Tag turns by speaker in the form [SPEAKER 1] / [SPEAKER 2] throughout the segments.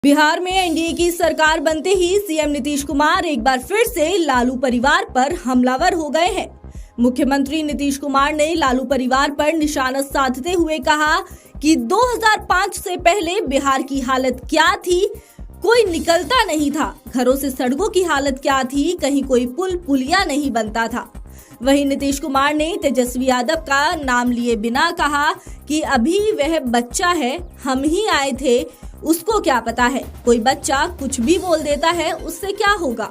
[SPEAKER 1] बिहार में एनडीए की सरकार बनते ही सीएम नीतीश कुमार एक बार फिर से लालू परिवार पर हमलावर हो गए हैं। मुख्यमंत्री नीतीश कुमार ने लालू परिवार पर निशाना साधते हुए कहा कि 2005 से पहले बिहार की हालत क्या थी, कोई निकलता नहीं था। घरों से सड़कों की हालत क्या थी, कहीं कोई पुल पुलिया नहीं बनता था। वहीं नीतीश कुमार ने तेजस्वी यादव का नाम लिए बिना कहा कि अभी वह बच्चा है, हम ही आए थे, उसको क्या पता है, कोई बच्चा कुछ भी बोल देता है, उससे क्या होगा।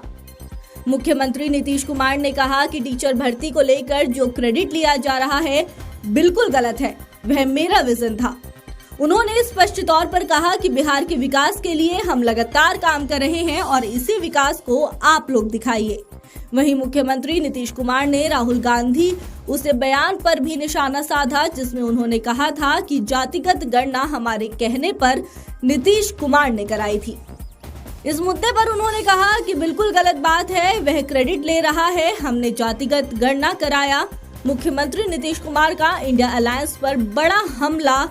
[SPEAKER 1] मुख्यमंत्री नीतीश कुमार ने कहा कि टीचर भर्ती को लेकर जो क्रेडिट लिया जा रहा है बिल्कुल गलत है, वह मेरा विजन था। उन्होंने स्पष्ट तौर पर कहा कि बिहार के विकास के लिए हम लगातार काम कर रहे हैं और इसी विकास को आप लोग दिखाइए। वहीं मुख्यमंत्री नीतीश कुमार ने राहुल गांधी उसे बयान पर भी निशाना साधा, जिसमें उन्होंने कहा था कि जातिगत गणना हमारे कहने पर नीतीश कुमार ने कराई थी। इस मुद्दे पर उन्होंने कहा कि बिल्कुल गलत बात है, वह क्रेडिट ले रहा है, हमने जातिगत गणना कराया। मुख्यमंत्री नीतीश कुमार का इंडिया अलायंस पर बड़ा हमला।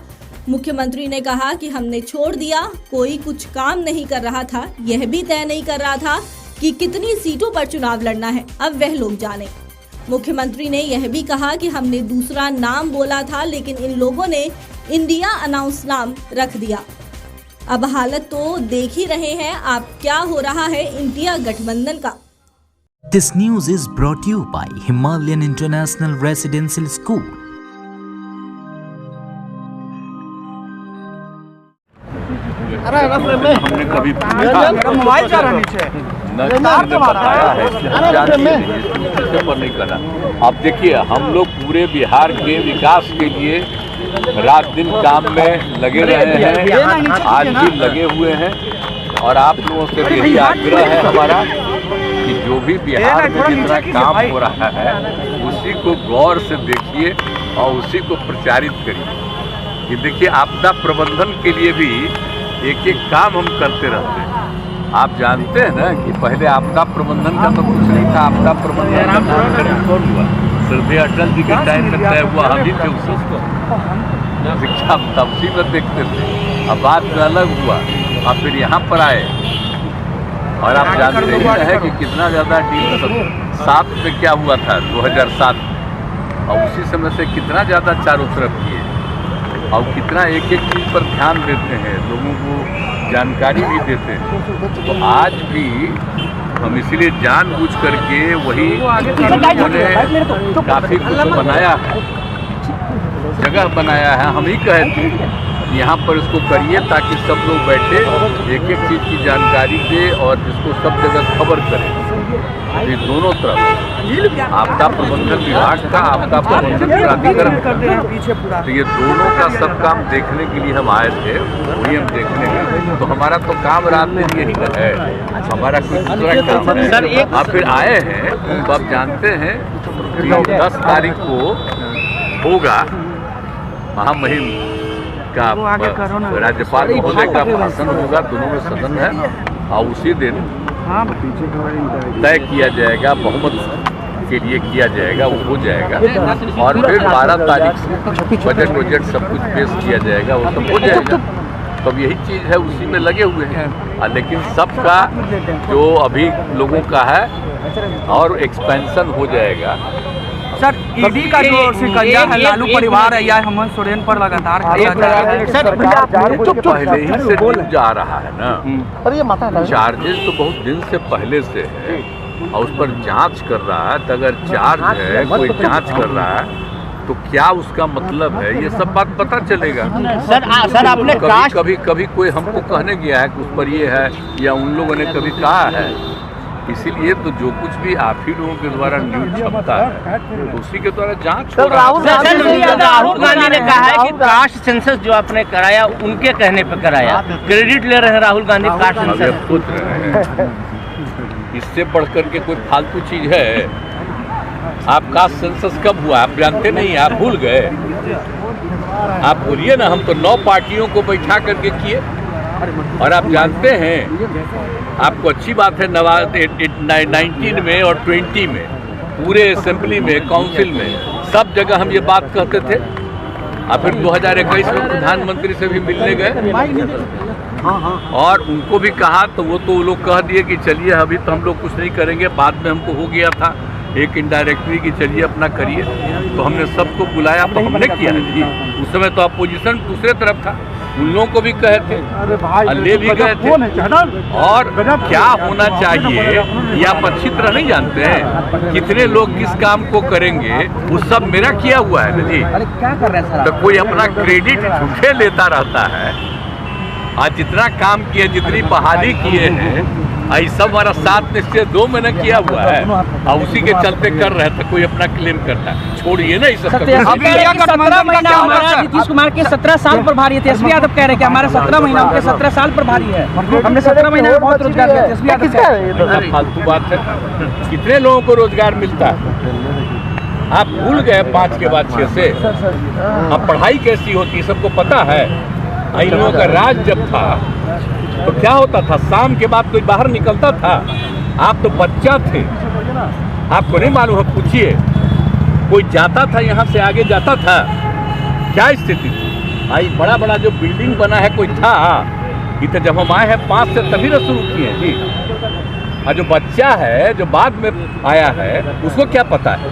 [SPEAKER 1] मुख्यमंत्री ने कहा कि हमने छोड़ दिया, कोई कुछ काम नहीं कर रहा था, यह भी तय नहीं कर रहा था कि कितनी सीटों पर चुनाव लड़ना है, अब वह लोग जाने। मुख्यमंत्री ने यह भी कहा कि हमने दूसरा नाम बोला था, लेकिन इन लोगों ने इंडिया अनाउंस नाम रख दिया। अब हालत तो देख ही रहे हैं आप, क्या हो रहा है इंडिया गठबंधन का।
[SPEAKER 2] This news is brought to you by Himalayan International Residential School.
[SPEAKER 3] हमने कभी मोबाइल जा रहा नीचे बताया है पर नहीं करा। अब देखिए, हम लोग पूरे बिहार के विकास के लिए रात दिन काम में लगे रहे हैं, आज भी लगे हुए हैं। और आप लोगों से यही आग्रह है हमारा कि जो भी बिहार में जितना काम हो रहा है उसी को गौर से देखिए और उसी को प्रचारित करिए। कि देखिए, आपदा प्रबंधन के लिए भी एक एक काम हम करते रहते हैं। आप जानते हैं ना कि पहले आपदा प्रबंधन का तो कुछ नहीं था। आपदा प्रबंधन का नाम कौन हुआ? श्रद्धेय अटल जी के टाइम में तय हुआ, हम ही थे उसको शिक्षा तब उसी में देखते थे। अब बाद में अलग हुआ और फिर यहाँ पर आए। और आप जानते ही हैं कि कितना ज़्यादा डील 7 में क्या हुआ था 2007, और उसी समय से कितना ज़्यादा चारों तरफ किए और कितना एक एक चीज़ पर ध्यान देते हैं, लोगों को जानकारी भी देते हैं। तो आज भी हम इसलिए जानबूझ करके वही उन्होंने काफ़ी कुछ बनाया है, जगह बनाया है। हम ही कहे थे यहाँ पर इसको करिए ताकि सब लोग बैठे एक एक चीज़ की जानकारी दे और जिसको सब जगह खबर करें। ये दोनों तरफ आपदा प्रबंधन विभाग का, आपदा प्रबंधन प्राधिकरण का, तो ये दोनों का सब काम देखने के लिए हम आए थे, वही हम देखने गए। तो हमारा तो काम रात में यही है, हमारा कोई दूसरा काम है। आप फिर आए हैं तो आप जानते हैं कि 10 तारीख को होगा महामहिम का राज्यपाल महोदय का भाषण होगा, दोनों में सदन है। और उसी दिन तय किया जाएगा, बहुमत के लिए किया जाएगा, वो हो जाएगा। और फिर 12 तारीख से बजट सब कुछ पेश किया जाएगा, वो सब हो जाएगा। तो यही चीज़ है, उसी में लगे हुए हैं। लेकिन सबका जो अभी लोगों का है और एक्सपेंशन हो जाएगा।
[SPEAKER 4] सर, ईडी का जो शिकंजा है लालू परिवार है या हेमंत सोरेन पर लगातार
[SPEAKER 3] सर पहले ही से जा रहा है ना। चार्जेस तो बहुत दिन से पहले से है और उस पर जांच कर रहा है। तो अगर चार्ज है, कोई जांच कर रहा है, तो क्या उसका मतलब है, ये सब बात पता चलेगा।
[SPEAKER 5] सर आपने
[SPEAKER 3] कभी कोई हमको कहने गया है कि उस पर ये है, या उन लोगों ने कभी कहा है। इसीलिए तो जो कुछ भी आप ही लोगों के द्वारा न्यूज छपता है तो उसी के द्वारा जांच हो रहा है।
[SPEAKER 5] राहुल गांधी ने कहा है कि कास्ट सेंसस जो आपने कराया उनके कहने पर कराया, क्रेडिट ले रहे हैं राहुल गांधी कास्ट सेंसस।
[SPEAKER 3] पूछ रहे हैं, इससे बढ़ करके कोई फालतू चीज है? आप कास्ट सेंसस कब हुआ आप जानते नहीं, आप भूल गए? आप बोलिए ना, हम तो 9 पार्टियों को बैठा करके किए। और आप जानते हैं, आपको अच्छी बात है, 19 में और 20 में पूरे असेंबली में, काउंसिल में, सब जगह हम ये बात कहते थे। और फिर 2021 में प्रधानमंत्री से भी मिलने गए और उनको भी कहा तो वो लोग कह दिए कि चलिए अभी तो हम लोग कुछ नहीं करेंगे, बाद में हमको हो गया था एक इनडायरेक्टली कि चलिए अपना करिए, तो हमने सबको बुलाया तो हमने किया है जी। उस समय तो अपोजिशन दूसरे तरफ था, उन लोगों को भी कहे थे, ले भी गए थे। और क्या होना चाहिए ये आप अच्छी तरह नहीं जानते हैं, कितने लोग किस काम को करेंगे वो सब मेरा किया हुआ है ना जी।
[SPEAKER 4] क्या कर रहे हैं सर?
[SPEAKER 3] तो कोई अपना क्रेडिट झूठे लेता रहता है। आज जितना काम किए, जितनी बहाली किए हैं, आई सब हमारा 7 निश्चय 2 महीने किया हुआ है और उसी के चलते कर रहे थे, कोई अपना क्लेम करता है। छोड़िए ना इस सब।
[SPEAKER 4] 17 महीना हमारा नीतीश कुमार के 17 साल पर भारी है। तेजस्वी यादव कह रहे हैं कि हमारे 17 महीना उनके 17 साल पर भारी है। हमने 17 महीने में बहुत रोजगार दिया। तेजस्वी यादव कह रहे हैं
[SPEAKER 3] फालतू बात है। कितने लोगों को रोजगार मिलता है? आप भूल गए 5 के बाद 6 से। अब पढ़ाई कैसी होती है सबको पता है। इन लोगों का राज जब था तो क्या होता था, शाम के बाद कोई बाहर निकलता था? आप तो बच्चा थे, आपको नहीं मालूम है, पूछिए। कोई जाता था यहाँ से आगे जाता था, क्या स्थिति थी? आई बड़ा बड़ा जो बिल्डिंग बना है कोई था? ये तो जब हम आए हैं 5 से तभी ना शुरू किए जी। और जो बच्चा है जो बाद में आया है उसको क्या पता है?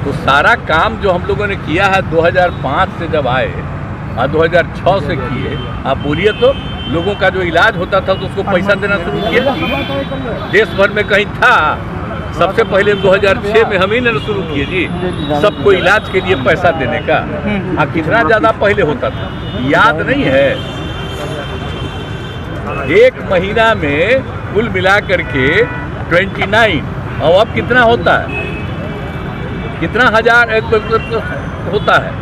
[SPEAKER 3] तो सारा काम जो हम लोगों ने किया है 2005 से जब आए और 2006 से किए, आप बोलिए तो लोगों का जो इलाज होता था तो उसको पैसा देना शुरू किया। देश भर में कहीं था? सबसे पहले 2006 में हम ही ने शुरू किए जी, सबको इलाज के लिए पैसा देने का। कितना ज़्यादा पहले होता था याद नहीं है? 1 महीना में कुल मिला करके 29, और अब कितना होता है? कितना हजार होता है?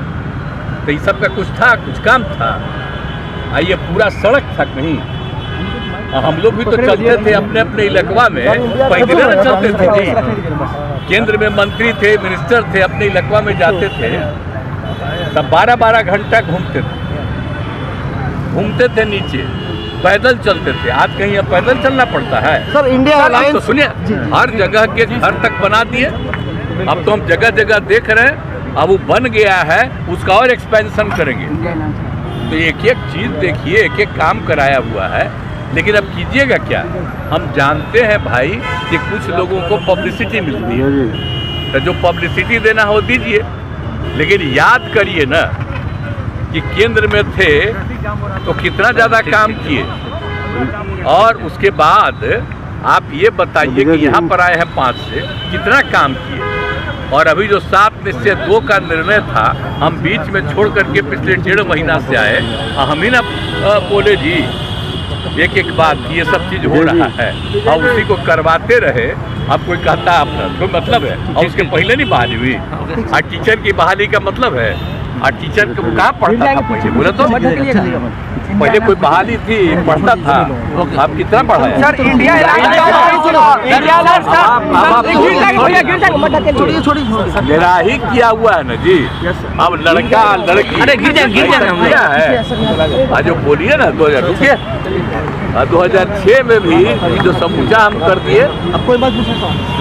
[SPEAKER 3] तो ये सब का कुछ था, कुछ काम था। ये पूरा सड़क था कहीं। हम लोग भी तो चलते थे अपने अपने इलाकवा में, पैदल न चलते थे जी। केंद्र में मंत्री थे, मिनिस्टर थे, अपने इलाकवा में जाते थे, तब 12-12 घंटा घूमते थे नीचे, पैदल चलते थे। आज कहीं अब पैदल चलना पड़ता है
[SPEAKER 6] सर। इंडिया अलायंस
[SPEAKER 3] तो सुनिए, हर जगह के घर तक बना दिए। अब तो हम जगह जगह देख रहे हैं, अब वो बन गया है, उसका और एक्सपेंशन करेंगे। तो एक एक चीज़ देखिए, एक एक काम कराया हुआ है, लेकिन अब कीजिएगा क्या? हम जानते हैं भाई कि कुछ लोगों को पब्लिसिटी मिलती है, तो जो पब्लिसिटी देना हो दीजिए, लेकिन याद करिए ना कि केंद्र में थे तो कितना ज़्यादा काम किए, और उसके बाद आप ये बताइए कि यहाँ पर आए हैं 5 से कितना काम किए। और अभी जो 7 निश्चय 2 का निर्णय था, हम बीच में छोड़ करके पिछले 1.5 महीना से आए, हम ही ना बोले जी एक एक बात ये सब चीज़ हो रहा है और उसी को करवाते रहे। अब कोई कहता है अपना कोई मतलब है, और उसके पहले नहीं बहाली हुई। और टीचर की बहाली का मतलब है, और टीचर को कहाँ पढ़ता था पहले? बोले तो पहले कोई बहाली थी, पढ़ता था। आप कितना पढ़ा है
[SPEAKER 4] सर? इंडिया
[SPEAKER 3] मेरा ही किया हुआ है ना जी। अब लड़का लड़की किया है। जो बोलिए ना 2000 रुपये 2006 में भी जो समूचा हम कर दिए। अब कोई बात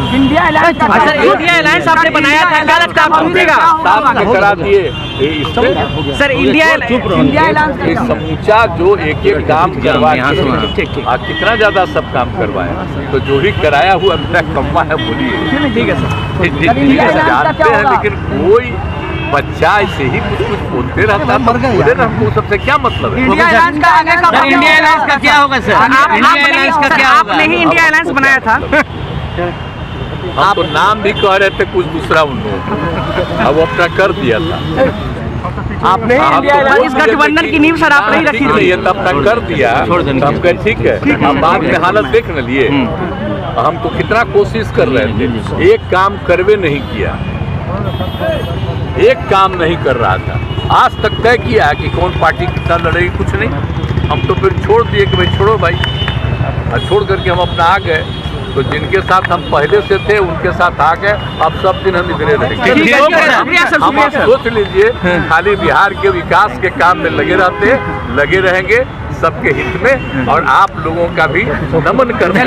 [SPEAKER 4] इंडिया अलायंस आपने बनाया था, क्या लगता है आप
[SPEAKER 3] करा दिए
[SPEAKER 4] सर? इंडिया अलायंस
[SPEAKER 3] समूचा जो एक एक काम करवा कितना ज्यादा सब काम करवाया, तो जो भी कराया हुआ मेरा कम्मा है। बोलिए
[SPEAKER 4] ठीक है सर,
[SPEAKER 3] जानते हैं, लेकिन कोई बच्चा ऐसे ही कुछ बोलते रहता है, बोले ना, हमको सबसे क्या मतलब है?
[SPEAKER 4] इंडिया अलायंस का आगे का
[SPEAKER 5] इंडिया अलायंस का क्या होगा सर? इंडिया अलायंस का क्या होगा?
[SPEAKER 4] आपने ही इंडिया अलायंस बनाया था।
[SPEAKER 3] हम तो नाम भी कह रहे थे कुछ दूसरा उन लोगों, अब अपना कर दिया था।
[SPEAKER 4] आपने इंडिया अलायंस गठबंधन की नींव सर आपने ही रखी थी।
[SPEAKER 3] ये तो अपना कर दिया, हम कहे ठीक है। हम बाद में हालत देख न लिए, हम तो कितना कोशिश कर रहे थे, एक काम करवे नहीं किया, एक काम नहीं कर रहा था। आज तक तय किया कि कौन पार्टी कितना लड़ेगी, कुछ नहीं। हम तो फिर छोड़ दिए कि भाई छोड़ो भाई, और छोड़ करके हम अपना आ गए। तो जिनके साथ हम पहले से थे उनके साथ आ गए, अब सब दिन हम इधरे रहेंगे। हम आप सोच लीजिए, खाली बिहार के विकास के काम में लगे रहेंगे सबके हित में, और आप लोगों का भी नमन करते हैं।